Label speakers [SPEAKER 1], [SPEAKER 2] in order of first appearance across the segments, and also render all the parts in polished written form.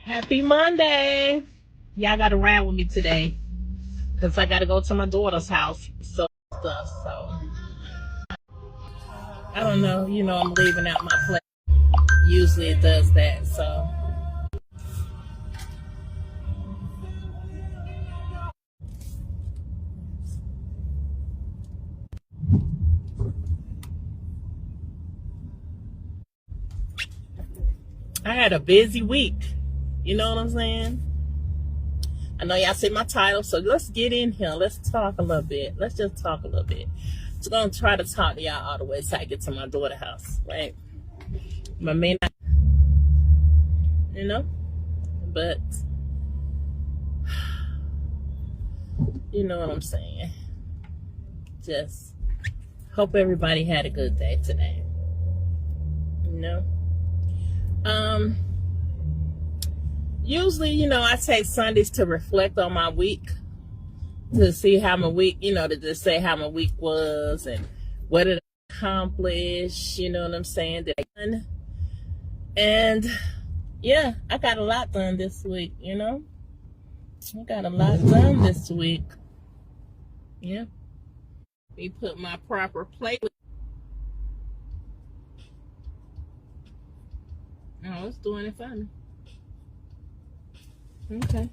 [SPEAKER 1] Happy Monday. Y'all got to ride with me today because I got to go to my daughter's house. So I don't know. I'm leaving out my place. Usually it does that. So I had a busy week. You know what I'm saying? I know y'all see my title, so let's get in here. Let's talk a little bit. Let's just talk a little bit. Just gonna try to talk to y'all all the way till I get to my daughter's house, right? My main, but you know what I'm saying. Just hope everybody had a good day today. Usually, I take Sundays to reflect on my week, to see how my week, to just say how my week was and what did I accomplish, you know what I'm saying? And yeah, I got a lot done this week, I got a lot done this week. Yeah. We put my proper plate. Oh, it's doing it for me. Okay.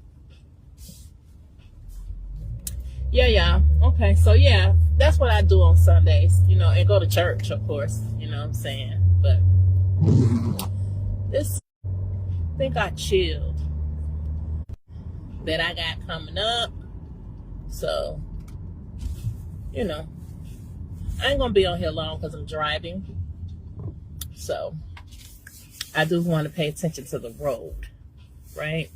[SPEAKER 1] Yeah, y'all. Okay, so yeah, that's what I do on Sundays, and go to church, of course, you know what I'm saying? But I think I chilled that I got coming up. So, I ain't gonna be on here long because I'm driving. So, I do want to pay attention to the road, right?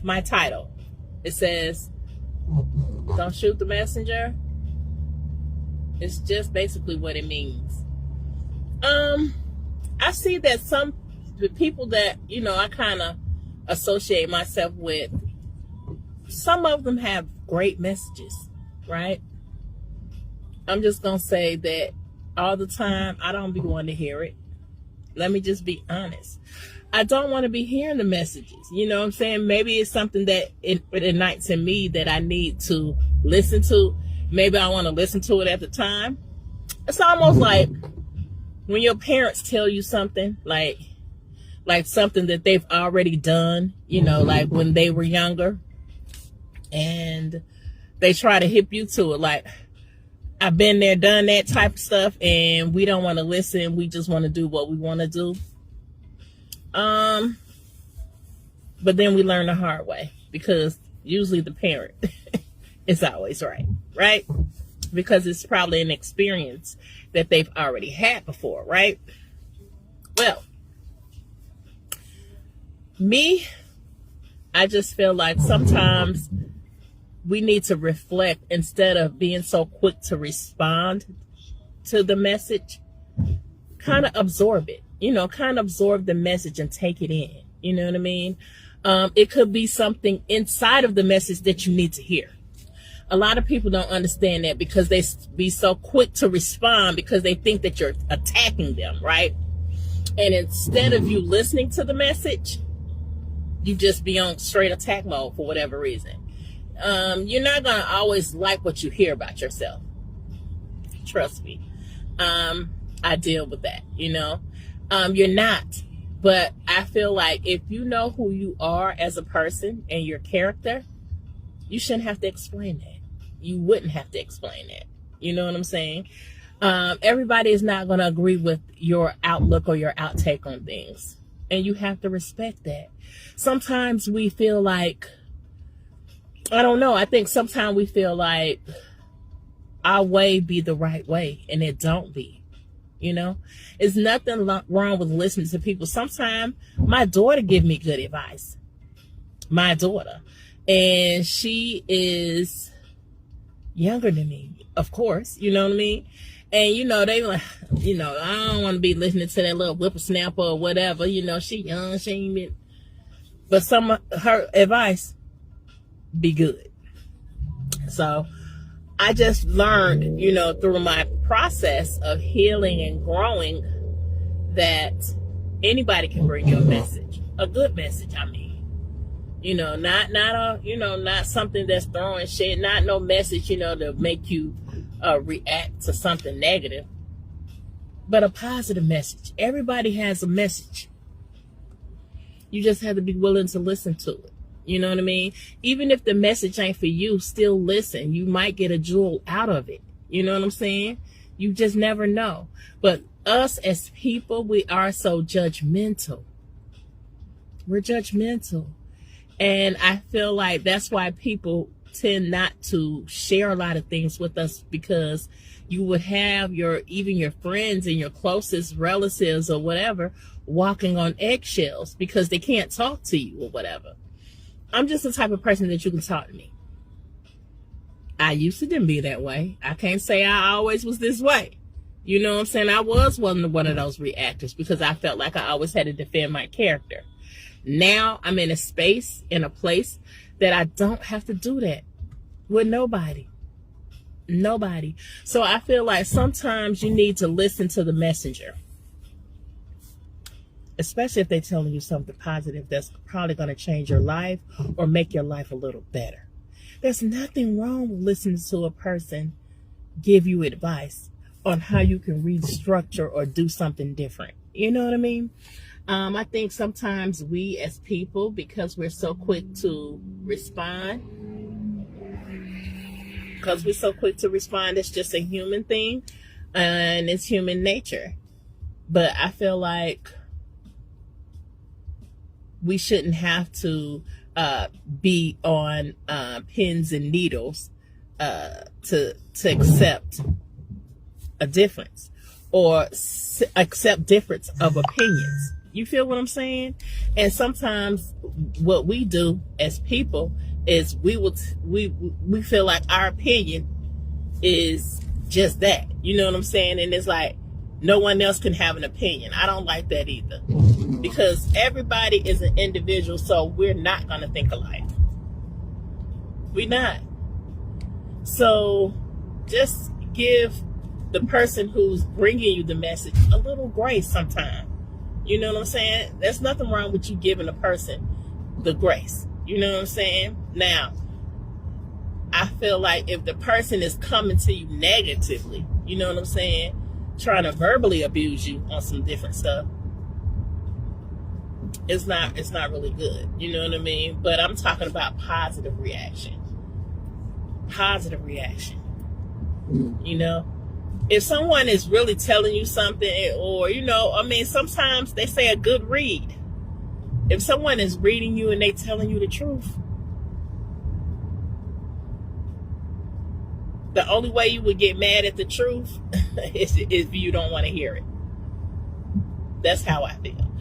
[SPEAKER 1] My title, it says, "Don't shoot the messenger." It's just basically what it means. I see that the people that, I kind of associate myself with, some of them have great messages, right? I'm just going to say that all the time, I don't be wanting to hear it. Let me just be honest. I don't want to be hearing the messages. You know what I'm saying? Maybe it's something that it ignites in me that I need to listen to. Maybe I want to listen to it at the time. It's almost like when your parents tell you something, like something that they've already done, like when they were younger, and they try to hip you to it. Like, I've been there, done that type of stuff, and we don't want to listen. We just want to do what we want to do. But then we learn the hard way, because usually the parent is always right? Because it's probably an experience that they've already had before, right? Well, I just feel like sometimes we need to reflect instead of being so quick to respond to the message. Kind of absorb it, kind of absorb the message and take it in. You know what I mean? It could be something inside of the message that you need to hear. A lot of people don't understand that because they be so quick to respond because they think that you're attacking them, right? And instead of you listening to the message, you just be on straight attack mode for whatever reason. You're not going to always like what you hear about yourself. Trust me. I deal with that, you're not. But I feel like if you know who you are as a person and your character, you shouldn't have to explain that. You wouldn't have to explain that. You know what I'm saying? Everybody is not going to agree with your outlook or your outtake on things. And you have to respect that. Sometimes we feel like, I don't know, I think sometimes we feel like our way be the right way, and it don't be. It's nothing wrong with listening to people. Sometimes my daughter give me good advice. My daughter. And she is younger than me, of course. You know what I mean? And, they like, I don't want to be listening to that little whippersnapper or whatever. She young, she ain't been. But some of her advice be good. So I just learned, through my process of healing and growing, that anybody can bring you a message, a good message. I mean, not something that's throwing shit, not no message, to make you react to something negative, but a positive message. Everybody has a message. You just have to be willing to listen to it. You know what I mean? Even if the message ain't for you, still listen. You might get a jewel out of it. You know what I'm saying? You just never know. But us as people, we are so judgmental. We're judgmental. And I feel like that's why people tend not to share a lot of things with us, because you would have even your friends and your closest relatives or whatever walking on eggshells because they can't talk to you or whatever. I'm just the type of person that you can talk to me. I used to didn't be that way. I can't say I always was this way. You know what I'm saying? I was one of those reactors because I felt like I always had to defend my character. Now I'm in a place that I don't have to do that with nobody. Nobody. So I feel like sometimes you need to listen to the messenger, especially if they're telling you something positive that's probably going to change your life or make your life a little better. There's nothing wrong with listening to a person give you advice on how you can restructure or do something different. You know what I mean? I think sometimes we as people, because we're so quick to respond, it's just a human thing and it's human nature. But I feel like we shouldn't have to be on pins and needles to accept a difference or accept difference of opinions. You feel what I'm saying? And sometimes what we do as people is we feel like our opinion is just that. You know what I'm saying? And it's like no one else can have an opinion. I don't like that either, because everybody is an individual, so we're not going to think alike. We're not. So just give the person who's bringing you the message a little grace sometimes. You know what I'm saying? There's nothing wrong with you giving a person the grace. You know what I'm saying? Now, I feel like if the person is coming to you negatively, you know what I'm saying, trying to verbally abuse you on some different stuff, it's not really good. You know what I mean? But I'm talking about positive reaction. Positive reaction. You know? If someone is really telling you something, or, sometimes they say a good read. If someone is reading you and they telling you the truth, the only way you would get mad at the truth is if you don't want to hear it. That's how I feel.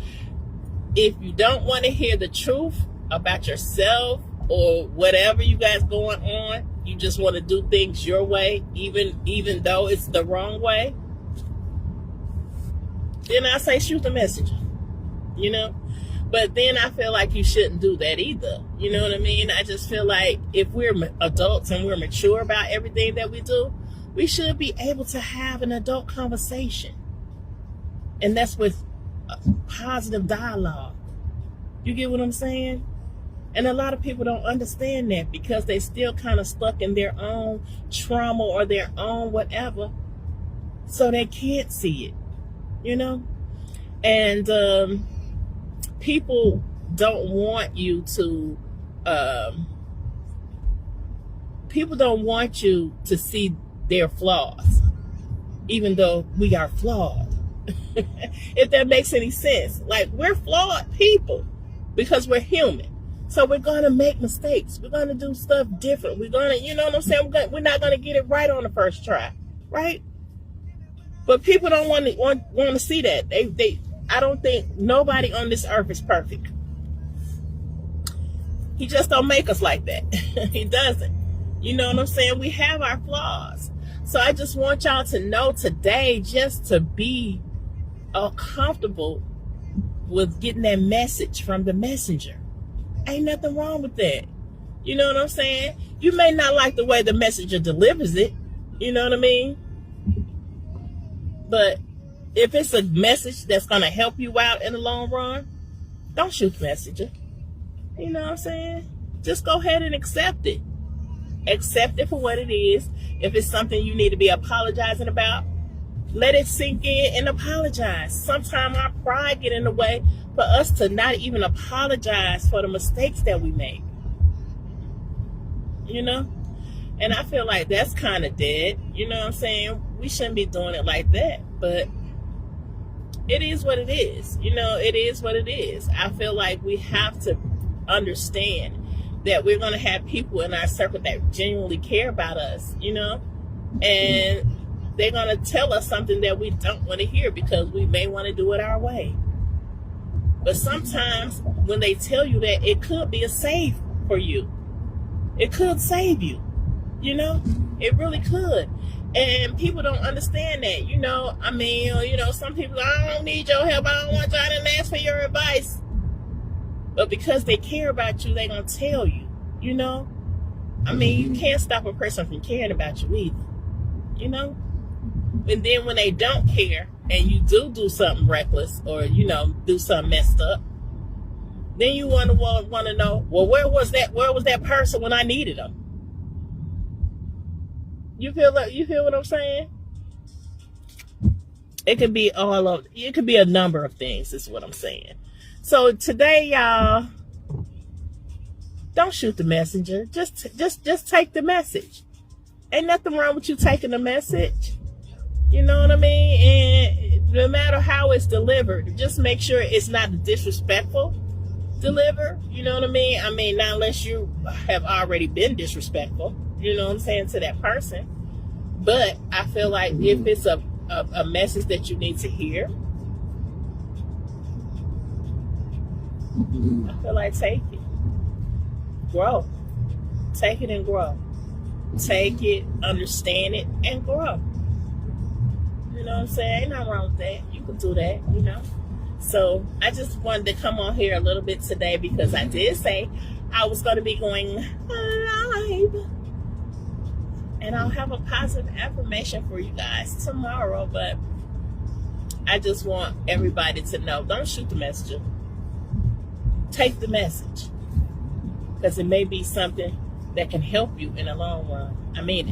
[SPEAKER 1] If you don't want to hear the truth about yourself or whatever you guys going on, you just want to do things your way, even though it's the wrong way, then I say shoot the messenger, But then I feel like you shouldn't do that either. You know what I mean? I just feel like if we're adults and we're mature about everything that we do, we should be able to have an adult conversation. And that's with positive dialogue. You get what I'm saying? And a lot of people don't understand that because they still kind of stuck in their own trauma or their own whatever. So they can't see it, And people don't want you to see their flaws, even though we are flawed. If that makes any sense. Like, we're flawed people because we're human. So we're going to make mistakes. We're going to do stuff different. We're going to, you know what I'm saying? We're not going to get it right on the first try, right? But people don't want to see that. I don't think nobody on this earth is perfect. He just don't make us like that. He doesn't. You know what I'm saying? We have our flaws. So I just want y'all to know today, just to be comfortable with getting that message from the messenger. Ain't nothing wrong with that. You know what I'm saying? You may not like the way the messenger delivers it, you know what I mean? But if it's a message that's going to help you out in the long run, don't shoot the messenger. You know what I'm saying? Just go ahead and accept it. Accept it for what it is. If it's something you need to be apologizing about, let it sink in and apologize. Sometimes our pride get in the way for us to not even apologize for the mistakes that we make. You know? And I feel like that's kind of dead. You know what I'm saying? We shouldn't be doing it like that. But it is what it is. You know, it is what it is. I feel like we have to understand that we're going to have people in our circle that genuinely care about us, you know? And they're going to tell us something that we don't want to hear because we may want to do it our way. But sometimes when they tell you that, it could be a save for you. It could save you, you know? It really could. And people don't understand that, you know? I mean, you know, some people, I don't need your help. I don't want y'all to ask for your advice. But because they care about you, they're going to tell you, you know? I mean, you can't stop a person from caring about you either, you know? And then when they don't care and you do something reckless or, you know, do something messed up, then you want to know, well, where was that person when I needed them? You feel what I'm saying? It could be a number of things is what I'm saying. So today, y'all, don't shoot the messenger. Just take the message. Ain't nothing wrong with you taking the message. You know what I mean? And no matter how it's delivered, just make sure it's not disrespectful delivered. You know what I mean? I mean, not unless you have already been disrespectful. You know what I'm saying, to that person. But I feel like if it's a message that you need to hear, I feel like take it. Grow. Take it and grow. Take it, understand it, and grow. You know what I'm saying? Ain't nothing wrong with that. You can do that, you know. So I just wanted to come on here a little bit today because I did say I was going to be going live. And I'll have a positive affirmation for you guys tomorrow. But I just want everybody to know, don't shoot the messenger. Take the message. Because it may be something that can help you in the long run. I mean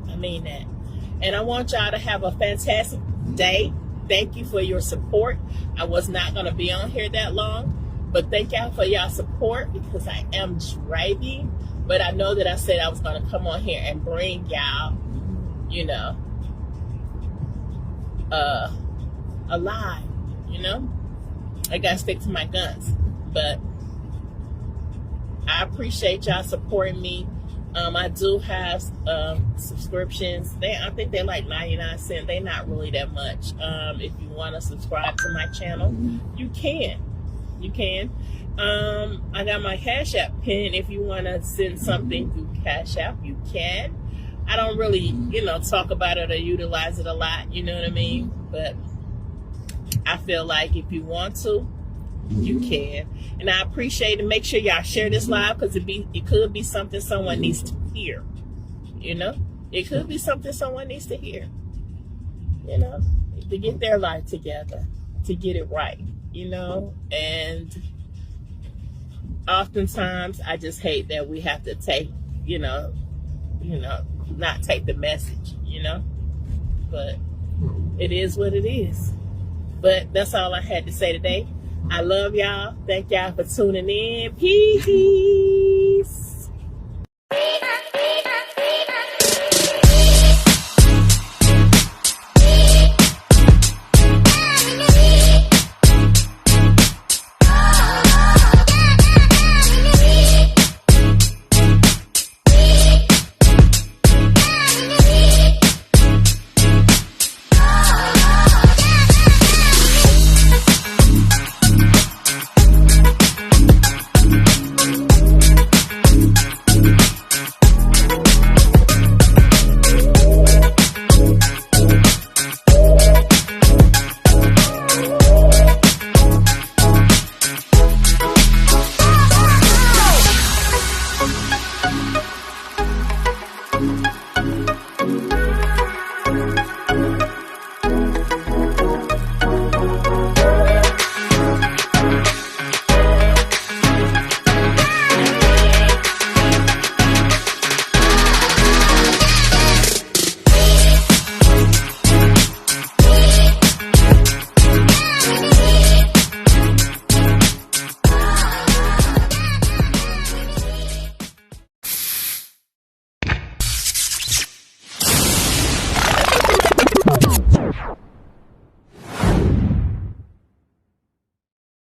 [SPEAKER 1] it. I mean that. And I want y'all to have a fantastic day. Thank you for your support. I was not going to be on here that long, but thank y'all for y'all support because I am driving. But I know that I said I was going to come on here and bring y'all, you know, alive, you know. I got to stick to my guns. But I appreciate y'all supporting me. I do have subscriptions. I think they're like 99 cents. They're not really that much. If you want to subscribe to my channel, you can. You can. I got my Cash App pin. If you want to send something through Cash App, you can. I don't really, you know, talk about it or utilize it a lot. You know what I mean? But I feel like if you want to, you can. And I appreciate it. Make sure y'all share this live because it could be something someone needs to hear. You know? It could be something someone needs to hear. You know? To get their life together. To get it right. You know? And oftentimes I just hate that we have to take, you know, not take the message, you know? But it is what it is. But that's all I had to say today. I love y'all. Thank y'all for tuning in. Peace.